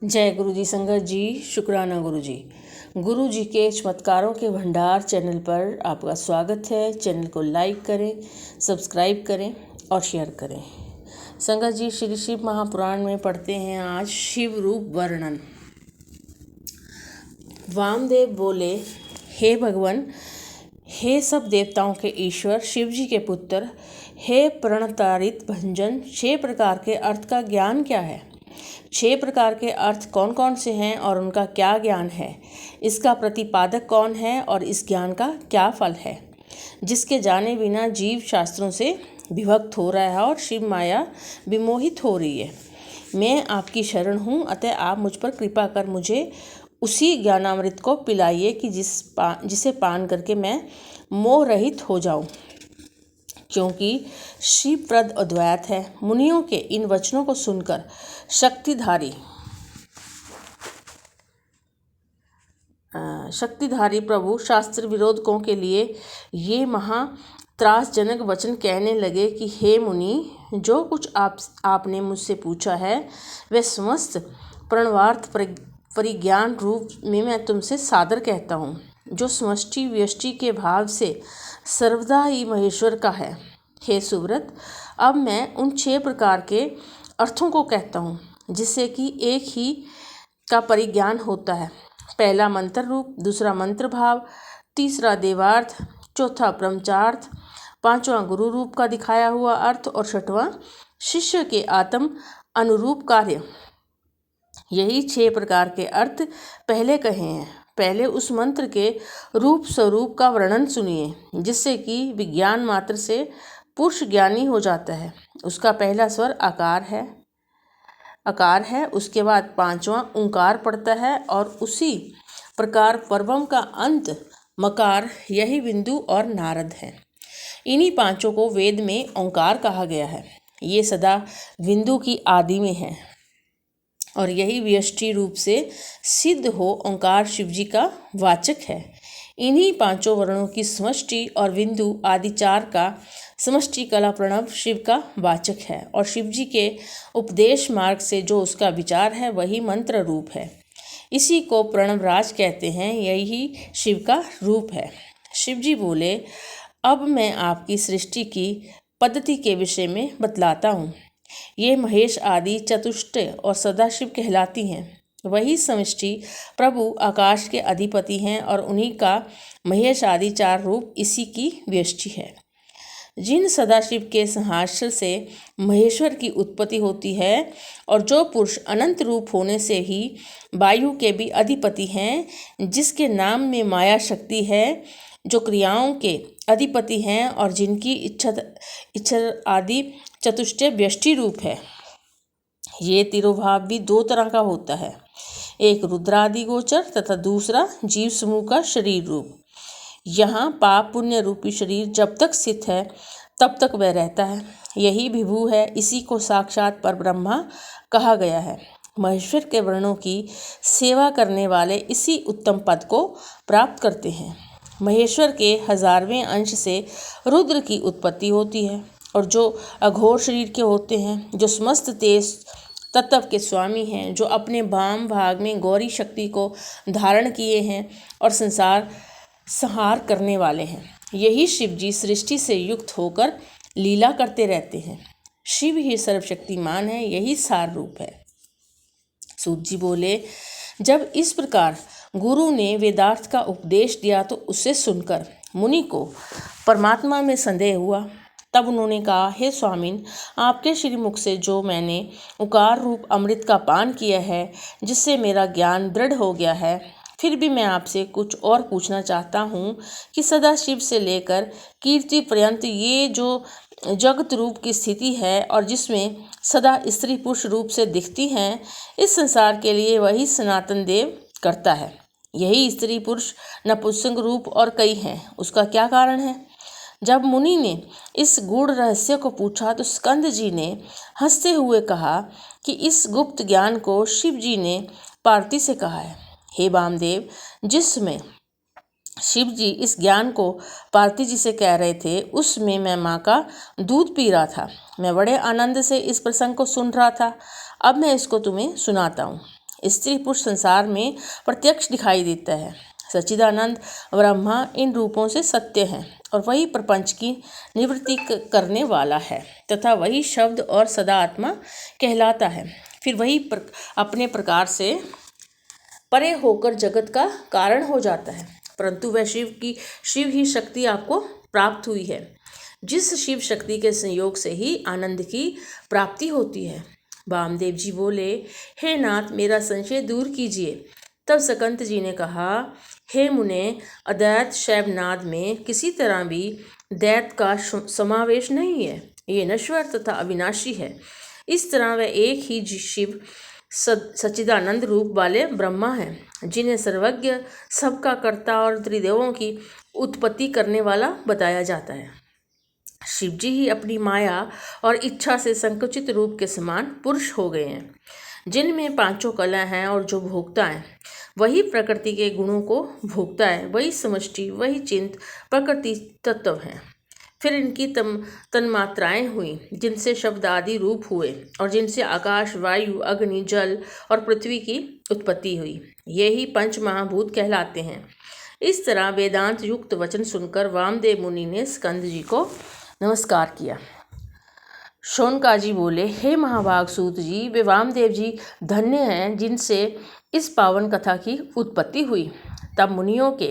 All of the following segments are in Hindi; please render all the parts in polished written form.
जय गुरु जी। संगत जी, शुक्राना गुरु जी। गुरु जी के चमत्कारों के भंडार चैनल पर आपका स्वागत है। चैनल को लाइक करें, सब्सक्राइब करें और शेयर करें। संगत जी, श्री शिव महापुराण में पढ़ते हैं आज शिव रूप वर्णन। वामदेव बोले, हे भगवान, हे सब देवताओं के ईश्वर, शिव जी के पुत्र, हे प्रणतारित भंजन, 6 प्रकार के अर्थ का ज्ञान क्या है? 6 प्रकार के अर्थ कौन कौन से हैं और उनका क्या ज्ञान है? इसका प्रतिपादक कौन है और इस ज्ञान का क्या फल है? जिसके जाने बिना जीव शास्त्रों से विभक्त हो रहा है और शिव माया विमोहित हो रही है। मैं आपकी शरण हूँ, अतः आप मुझ पर कृपा कर मुझे उसी ज्ञानामृत को पिलाइए कि जिसे पान करके मैं मोह रहित हो जाऊं। क्योंकि शिवप्रद अद्वैत है। मुनियों के इन वचनों को सुनकर शक्तिधारी प्रभु शास्त्र विरोधकों के लिए ये महात्रासजनक वचन कहने लगे कि हे मुनि, जो कुछ आपने मुझसे पूछा है वह समस्त प्रणवार्थ परिज्ञान रूप में मैं तुमसे सादर कहता हूँ, जो समष्टि व्यष्टि के भाव से सर्वदा ही महेश्वर का है। हे सुव्रत, अब मैं उन 6 प्रकार के अर्थों को कहता हूँ जिससे कि एक ही का परिज्ञान होता है। पहला मंत्र रूप, दूसरा मंत्र भाव, तीसरा देवार्थ, चौथा ब्रह्मचार्थ, 5वां गुरु रूप का दिखाया हुआ अर्थ और 6वां शिष्य के आत्म अनुरूप कार्य। यही 6 प्रकार के अर्थ पहले कहे हैं। पहले उस मंत्र के रूप स्वरूप का वर्णन सुनिए, जिससे कि विज्ञान मात्र से पुरुष ज्ञानी हो जाता है। उसका पहला स्वर आकार है, उसके बाद 5वां ओंकार पड़ता है और उसी प्रकार परवम का अंत मकार, यही बिंदु और नारद है। इन्हीं 5 को वेद में ओंकार कहा गया है। ये सदा बिंदु की आदि में है और यही व्यष्टि रूप से सिद्ध हो ओंकार शिव जी का वाचक है। इन्हीं 5 वर्णों की समष्टि और बिंदु आदि 4 का समष्टि कला प्रणव शिव का वाचक है और शिव जी के उपदेश मार्ग से जो उसका विचार है वही मंत्र रूप है। इसी को प्रणवराज कहते हैं, यही शिव का रूप है। शिव जी बोले, अब मैं आपकी सृष्टि की पद्धति के विषय में बतलाता हूँ। ये महेश आदि चतुष्ट और सदाशिव कहलाती हैं। वही समष्टि प्रभु आकाश के अधिपति हैं और उन्हीं का महेश आदि 4 रूप इसी की व्यष्टि है। जिन सदाशिव के संहास्य से महेश्वर की उत्पत्ति होती है और जो पुरुष अनंत रूप होने से ही वायु के भी अधिपति हैं, जिसके नाम में माया शक्ति है, जो क्रियाओं के अधिपति हैं और जिनकी इच्छा आदि चतुष्टय व्यष्टि रूप है। ये तिरोभाव भी 2 तरह का होता है, एक रुद्रादि गोचर तथा दूसरा जीव समूह का शरीर रूप। यहाँ पाप पुण्य रूपी शरीर जब तक स्थित है तब तक वह रहता है। यही विभू है, इसी को साक्षात परब्रह्मा कहा गया है। महेश्वर के वर्णों की सेवा करने वाले इसी उत्तम पद को प्राप्त करते हैं। महेश्वर के 1000वें अंश से रुद्र की उत्पत्ति होती है और जो अघोर शरीर के होते हैं, जो समस्त तेज तत्व के स्वामी हैं, जो अपने वाम भाग में गौरी शक्ति को धारण किए हैं और संसार संहार करने वाले हैं। यही शिव जी सृष्टि से युक्त होकर लीला करते रहते हैं। शिव ही सर्वशक्तिमान है, यही सार रूप है। सूत जी बोले, जब इस प्रकार गुरु ने वेदार्थ का उपदेश दिया तो उसे सुनकर मुनि को परमात्मा में संदेह हुआ। तब उन्होंने कहा, हे स्वामिन, आपके श्रीमुख से जो मैंने उकार रूप अमृत का पान किया है, जिससे मेरा ज्ञान दृढ़ हो गया है, फिर भी मैं आपसे कुछ और पूछना चाहता हूँ कि सदाशिव से लेकर कीर्ति पर्यंत ये जो जगत रूप की स्थिति है और जिसमें सदा स्त्री पुरुष रूप से दिखती हैं, इस संसार के लिए वही सनातन देव करता है। यही स्त्री पुरुष नपुंसक रूप और कई हैं, उसका क्या कारण है? जब मुनि ने इस गूढ़ रहस्य को पूछा तो स्कंद जी ने हंसते हुए कहा कि इस गुप्त ज्ञान को शिव जी ने पार्वती से कहा है। हे वामदेव, जिसमें शिव जी इस ज्ञान को पार्वती जी से कह रहे थे, उसमें मैं माँ का दूध पी रहा था। मैं बड़े आनंद से इस प्रसंग को सुन रहा था। अब मैं इसको तुम्हें सुनाता हूँ। स्त्री पुरुष संसार में प्रत्यक्ष दिखाई देता है। सच्चिदानंद ब्रह्मा इन रूपों से सत्य है और वही प्रपंच की निवृत्ति करने वाला है तथा वही शब्द और सदा आत्मा कहलाता है। फिर वही अपने प्रकार से परे होकर जगत का कारण हो जाता है, परंतु वह शिव ही शक्ति आपको प्राप्त हुई है, जिस शिव शक्ति के संयोग से ही आनंद की प्राप्ति होती है। वामदेव जी बोले, हे नाथ, मेरा संशय दूर कीजिए। तब सकंत जी ने कहा, हे मुने, अद्वैत शैवनाद में किसी तरह भी दैत का समावेश नहीं है। ये नश्वर तथा अविनाशी है। इस तरह वह एक ही शिव सच्चिदानंद रूप वाले ब्रह्मा हैं, जिन्हें सर्वज्ञ, सबका कर्ता और त्रिदेवों की उत्पत्ति करने वाला बताया जाता है। शिव जी ही अपनी माया और इच्छा से संकुचित रूप के समान पुरुष हो गए हैं, जिनमें पांचों कला हैं और जो भोगता है वही प्रकृति के गुणों को भोगता है। वही समष्टि, वही चिंत प्रकृति तत्व हैं। फिर इनकी तन्मात्राएं हुई, जिनसे शब्द आदि रूप हुए और जिनसे आकाश, वायु, अग्नि, जल और पृथ्वी की उत्पत्ति हुई। ये ही पंच महाभूत कहलाते हैं। इस तरह वेदांत युक्त वचन सुनकर वामदेव मुनि ने स्कंद जी को नमस्कार किया। शौनकाजी बोले, हे महाभाग सूत जी, वे वामदेव जी धन्य हैं जिनसे इस पावन कथा की उत्पत्ति हुई। तब मुनियों के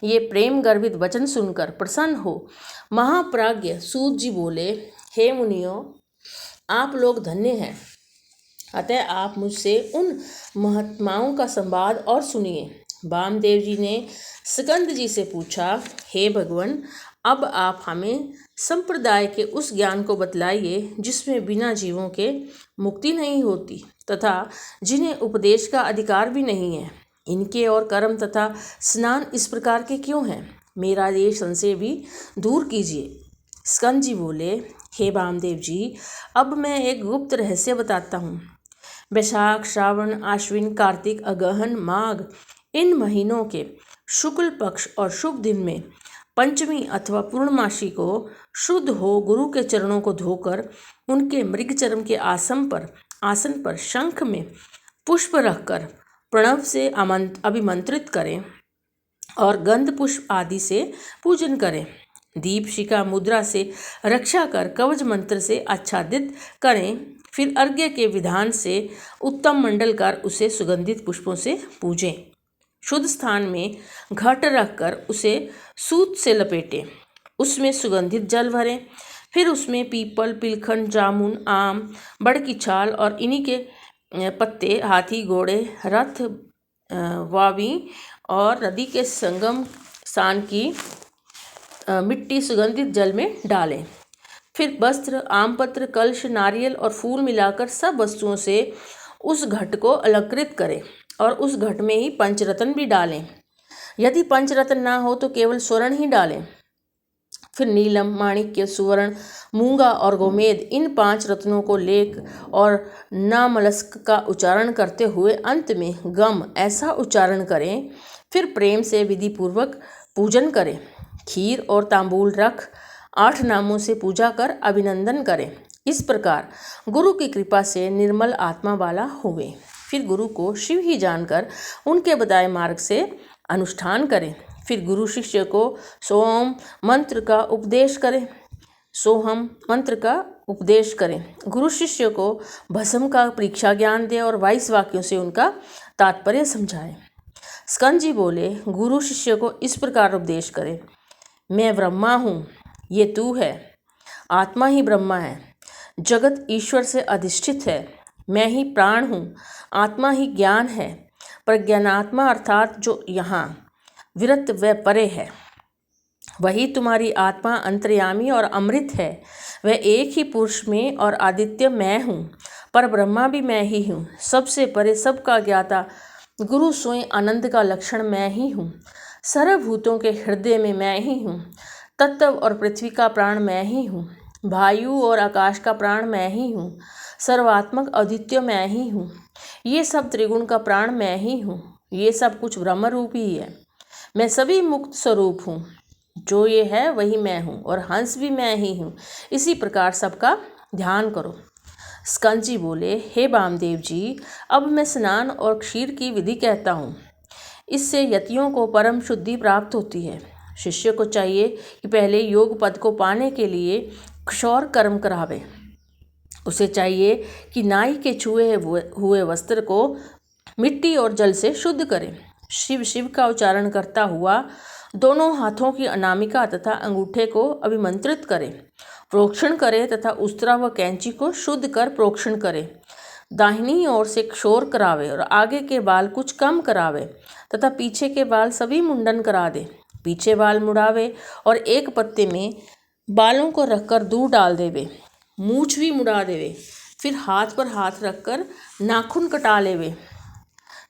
ये प्रेम गर्भित वचन सुनकर प्रसन्न हो महाप्राज्ञ सूत जी बोले, हे मुनियों, आप लोग धन्य हैं, अतः आप मुझसे उन महात्माओं का संवाद और सुनिए। वामदेव जी ने स्कंद जी से पूछा, हे भगवान, अब आप हमें संप्रदाय के उस ज्ञान को बतलाइए जिसमें बिना जीवों के मुक्ति नहीं होती तथा जिन्हें उपदेश का अधिकार भी नहीं है। इनके और कर्म तथा स्नान इस प्रकार के क्यों हैं? मेरा ये संशय भी दूर कीजिए। स्कंद जी बोले, हे वामदेव जी, अब मैं एक गुप्त रहस्य बताता हूँ। वैशाख, श्रावण, आश्विन, कार्तिक, अगहन, माघ इन महीनों के शुक्ल पक्ष और शुभ दिन में पंचमी अथवा पूर्णमासी को शुद्ध हो गुरु के चरणों को धोकर उनके मृगचर्म के आसन पर शंख में पुष्प रखकर प्रणव से अभिमंत्रित करें और गंध पुष्प आदि से पूजन करें। दीपशिखा मुद्रा से रक्षा कर कवच मंत्र से आच्छादित करें। फिर अर्घ्य के विधान से उत्तम मंडल कर उसे सुगंधित पुष्पों से पूजें। शुद्ध स्थान में घट रखकर उसे सूत से लपेटें, उसमें सुगंधित जल भरें। फिर उसमें पीपल, पिलखन, जामुन, आम, बड़ की छाल और इन्हीं के पत्ते, हाथी, घोड़े, रथ, वावी और नदी के संगम स्थान की मिट्टी सुगंधित जल में डालें। फिर वस्त्र, आमपत्र, कलश, नारियल और फूल मिलाकर सब वस्तुओं से उस घट को अलंकृत करें और उस घट में ही पंचरत्न भी डालें। यदि पंचरत्न ना हो तो केवल स्वर्ण ही डालें। फिर नीलम, माणिक्य, सुवर्ण, मूंगा और गोमेद इन 5 रत्नों को लेक और नामलस्क का उच्चारण करते हुए अंत में गम ऐसा उच्चारण करें। फिर प्रेम से विधि पूर्वक पूजन करें। खीर और तांबूल रख 8 नामों से पूजा कर अभिनंदन करें। इस प्रकार गुरु की कृपा से निर्मल आत्मा वाला होवे। फिर गुरु को शिव ही जानकर उनके बताए मार्ग से अनुष्ठान करें। फिर गुरु शिष्य को सोहम मंत्र का उपदेश करें। गुरु शिष्य को भस्म का परीक्षा ज्ञान दे और 22 वाक्यों से उनका तात्पर्य समझाए। स्कंद जी बोले, गुरु शिष्य को इस प्रकार उपदेश करें, मैं ब्रह्मा हूँ, ये तू है। आत्मा ही ब्रह्मा है, जगत ईश्वर से अधिष्ठित है। मैं ही प्राण हूँ, आत्मा ही ज्ञान है। प्रज्ञानात्मा अर्थात जो यहाँ विरत व परे है, वही तुम्हारी आत्मा अंतर्यामी और अमृत है। वह एक ही पुरुष में और आदित्य मैं हूँ, पर ब्रह्मा भी मैं ही हूँ। सबसे परे सबका ज्ञाता गुरु स्वयं आनंद का लक्षण मैं ही हूँ। सर्वभूतों के हृदय में मैं ही हूँ। तत्व और पृथ्वी का प्राण मैं ही हूँ। वायु और आकाश का प्राण मैं ही हूँ। सर्वात्मक अद्वितीय मैं ही हूँ। ये सब त्रिगुण का प्राण मैं ही हूँ। ये सब कुछ ब्रह्म रूप ही है। मैं सभी मुक्त स्वरूप हूँ। जो ये है वही मैं हूँ और हंस भी मैं ही हूँ। इसी प्रकार सबका ध्यान करो। स्कंद जी बोले, हे वामदेव जी, अब मैं स्नान और क्षीर की विधि कहता हूँ। इससे यतियों को परम शुद्धि प्राप्त होती है। शिष्य को चाहिए कि पहले योग पद को पाने के लिए क्षौर कर्म करावे। उसे चाहिए कि नाई के छुए हुए वस्त्र को मिट्टी और जल से शुद्ध करे। शिव शिव का उच्चारण करता हुआ दोनों हाथों की अनामिका तथा अंगूठे को अभिमंत्रित करे, प्रोक्षण करे तथा उस्तरा व कैंची को शुद्ध कर प्रोक्षण करे। दाहिनी ओर से क्षौर करावे और आगे के बाल कुछ कम करावे तथा पीछे के बाल सभी मुंडन करा दे। पीछे बाल मुड़ावे और एक पत्ते में बालों को रखकर दूर डाल देवे। मूछ भी मुड़ा देवे। फिर हाथ पर हाथ रखकर नाखून कटा लेवे।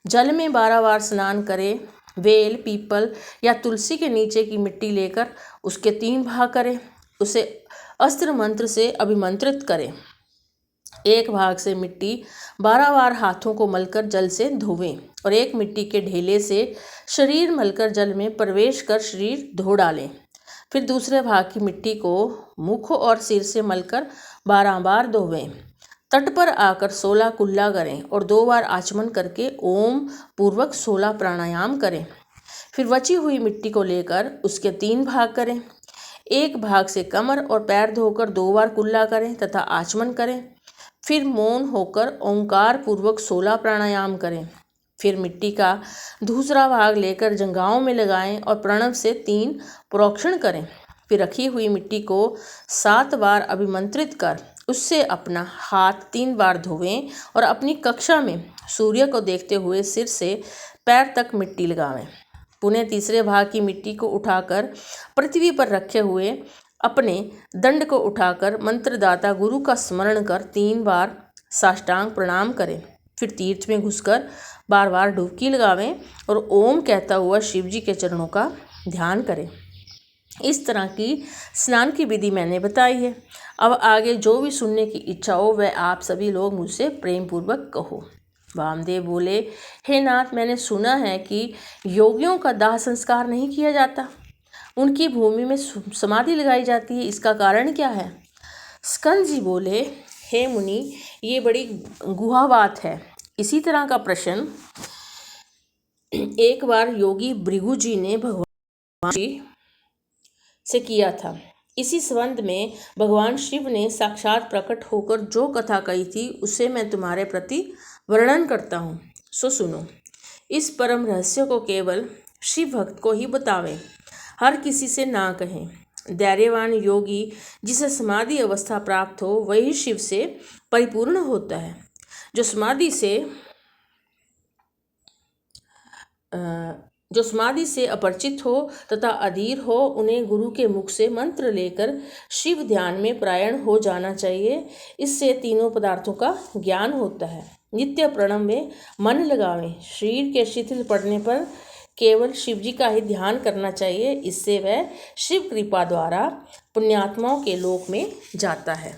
जल में 12 बार स्नान करे। बेल, पीपल या तुलसी के नीचे की मिट्टी लेकर उसके 3 भाग करे। उसे अस्त्र मंत्र से अभिमंत्रित करे। एक भाग से मिट्टी 12 बार हाथों को मलकर जल से धोवें और एक मिट्टी के ढेले से शरीर मलकर जल में प्रवेश कर शरीर धो डालें। फिर दूसरे भाग की मिट्टी को मुख और सिर से मलकर 12 बार धोवें। तट पर आकर 16 कुल्ला करें और 2 बार आचमन करके ओम पूर्वक 16 प्राणायाम करें। फिर बची हुई मिट्टी को लेकर उसके 3 भाग करें। एक भाग से कमर और पैर धोकर 2 बार कुल्ला करें तथा आचमन करें। फिर मौन होकर ओंकार पूर्वक 16 प्राणायाम करें। फिर मिट्टी का दूसरा भाग लेकर जंघाओं में लगाएं और प्रणव से 3 प्रोक्षण करें। फिर रखी हुई मिट्टी को 7 बार अभिमंत्रित कर उससे अपना हाथ 3 बार धोवें और अपनी कक्षा में सूर्य को देखते हुए सिर से पैर तक मिट्टी लगावें। पुनः तीसरे भाग की मिट्टी को उठाकर पृथ्वी पर रखे हुए अपने दंड को उठाकर मंत्रदाता गुरु का स्मरण कर 3 बार साष्टांग प्रणाम करें। फिर तीर्थ में घुसकर बार बार डुबकी लगावें और ओम कहता हुआ शिव जी के चरणों का ध्यान करें। इस तरह की स्नान की विधि मैंने बताई है। अब आगे जो भी सुनने की इच्छा हो वह आप सभी लोग मुझसे प्रेम पूर्वक कहो। वामदेव बोले, हे नाथ, मैंने सुना है कि योगियों का दाह संस्कार नहीं किया जाता, उनकी भूमि में समाधि लगाई जाती है, इसका कारण क्या है? स्कंद जी बोले, हे मुनि, ये बड़ी गुहा बात है। इसी तरह का प्रश्न एक बार योगी भृगु जी ने भगवान जी से किया था। इसी संबंध में भगवान शिव ने साक्षात प्रकट होकर जो कथा कही थी उसे मैं तुम्हारे प्रति वर्णन करता हूँ, सो सुनो। इस परम रहस्य को केवल शिव भक्त को ही बतावें, हर किसी से ना कहें। धैर्यवान योगी जिसे समाधि अवस्था प्राप्त हो वही शिव से परिपूर्ण होता है। जो समाधि से अपरिचित हो तथा अधीर हो उन्हें गुरु के मुख से मंत्र लेकर शिव ध्यान में प्रायण हो जाना चाहिए। इससे तीनों पदार्थों का ज्ञान होता है। नित्य प्रणव में मन लगावें। शरीर के शिथिल पड़ने पर केवल शिव जी का ही ध्यान करना चाहिए। इससे वह शिव कृपा द्वारा पुण्यात्माओं के लोक में जाता है।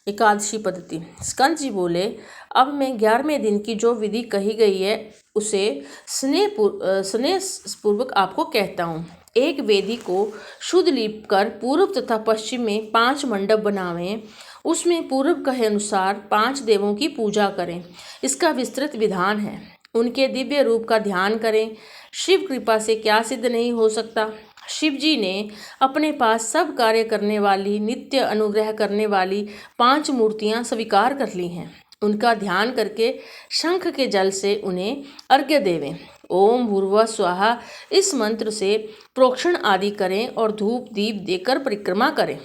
एकादशी पद्धति। स्कंद जी बोले, अब मैं 11वें दिन की जो विधि कही गई है उसे स्नेहपूर्वक आपको कहता हूँ। एक वेदी को शुद्ध लीप कर पूर्व तथा पश्चिम में 5 मंडप बनावें। उसमें पूर्व कहे अनुसार 5 देवों की पूजा करें। इसका विस्तृत विधान है। उनके दिव्य रूप का ध्यान करें। शिव कृपा से क्या सिद्ध नहीं हो सकता। शिव जी ने अपने पास सब कार्य करने वाली, नित्य अनुग्रह करने वाली 5 मूर्तियां स्वीकार कर ली हैं। उनका ध्यान करके शंख के जल से उन्हें अर्घ्य देवें। ओम भूर्भुवः स्वाहा इस मंत्र से प्रोक्षण आदि करें और धूप दीप देकर परिक्रमा करें।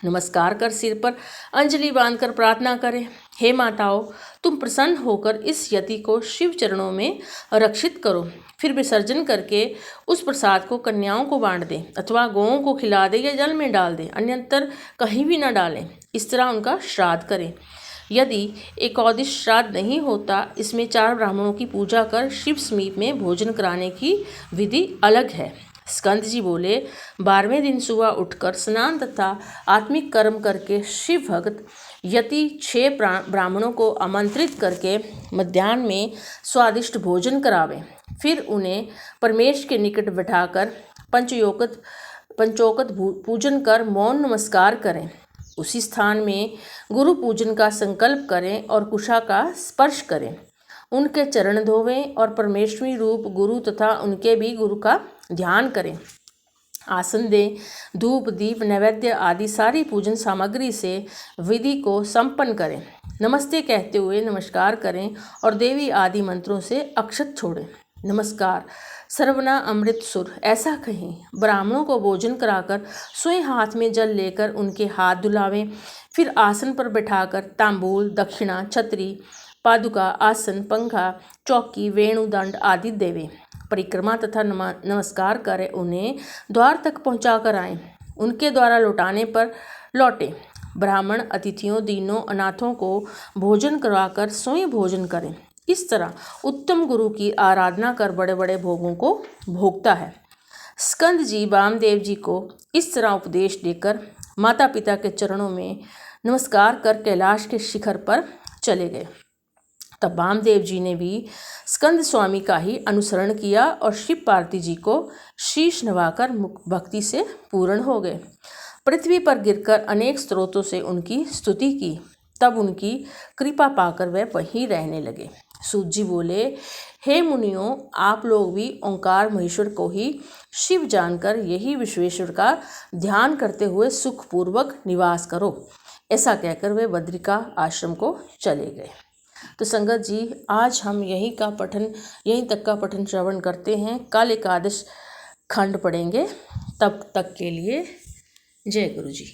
नमस्कार कर सिर पर अंजलि बांधकर प्रार्थना करें, हे माताओं, तुम प्रसन्न होकर इस यति को शिव चरणों में रक्षित करो। फिर विसर्जन करके उस प्रसाद को कन्याओं को बांट दें अथवा गौओं को खिला दें या जल में डाल दें, अन्यत्र कहीं भी न डालें। इस तरह उनका श्राद्ध करें। यदि एकादश श्राद्ध नहीं होता, इसमें 4 ब्राह्मणों की पूजा कर शिव समीप में भोजन कराने की विधि अलग है। स्कंद जी बोले, 12वें दिन सुबह उठकर स्नान तथा आत्मिक कर्म करके शिव भक्त यति 6 ब्राह्मणों को आमंत्रित करके मध्याह्न में स्वादिष्ट भोजन करावें। फिर उन्हें परमेश के निकट बिठाकर पंचोकत पूजन कर मौन नमस्कार करें। उसी स्थान में गुरु पूजन का संकल्प करें और कुशा का स्पर्श करें। उनके चरण धोवें और परमेश्वरी रूप गुरु तथा उनके भी गुरु का ध्यान करें। आसन दें। धूप दीप नैवेद्य आदि सारी पूजन सामग्री से विधि को संपन्न करें। नमस्ते कहते हुए नमस्कार करें और देवी आदि मंत्रों से अक्षत छोड़ें। नमस्कार। सर्वना अमृत सुर ऐसा कहें। ब्राह्मणों को भोजन कराकर स्वयं हाथ में जल लेकर उनके हाथ धुलावें। फिर आसन पर बैठाकर तांबूल दक्षिणा छतरी पादुका आसन पंखा चौकी वेणुदंड आदि देवें। परिक्रमा तथा नमस्कार करें। उन्हें द्वार तक पहुँचा कर आएँ। उनके द्वारा लौटाने पर लौटें। ब्राह्मण अतिथियों दीनों अनाथों को भोजन करवाकर स्वयं भोजन करें। इस तरह उत्तम गुरु की आराधना कर बड़े बड़े भोगों को भोगता है। स्कंद जी वामदेव जी को इस तरह उपदेश देकर माता पिता के चरणों में नमस्कार कर कैलाश के शिखर पर चले गए। तब वामदेव जी ने भी स्कंद स्वामी का ही अनुसरण किया और शिव पार्वती जी को शीश नवाकर भक्ति से पूर्ण हो गए। पृथ्वी पर गिरकर अनेक स्रोतों से उनकी स्तुति की। तब उनकी कृपा पाकर वह वहीं रहने लगे। सूत जी बोले, हे मुनियों, आप लोग भी ओंकार महेश्वर को ही शिव जानकर यही विश्वेश्वर का ध्यान करते हुए सुखपूर्वक निवास करो। ऐसा कहकर वे बद्रिका आश्रम को चले गए। तो संगत जी, आज हम यहीं तक का पठन श्रवण करते हैं। कल एकादश खंड पढ़ेंगे। तब तक के लिए जय गुरु जी।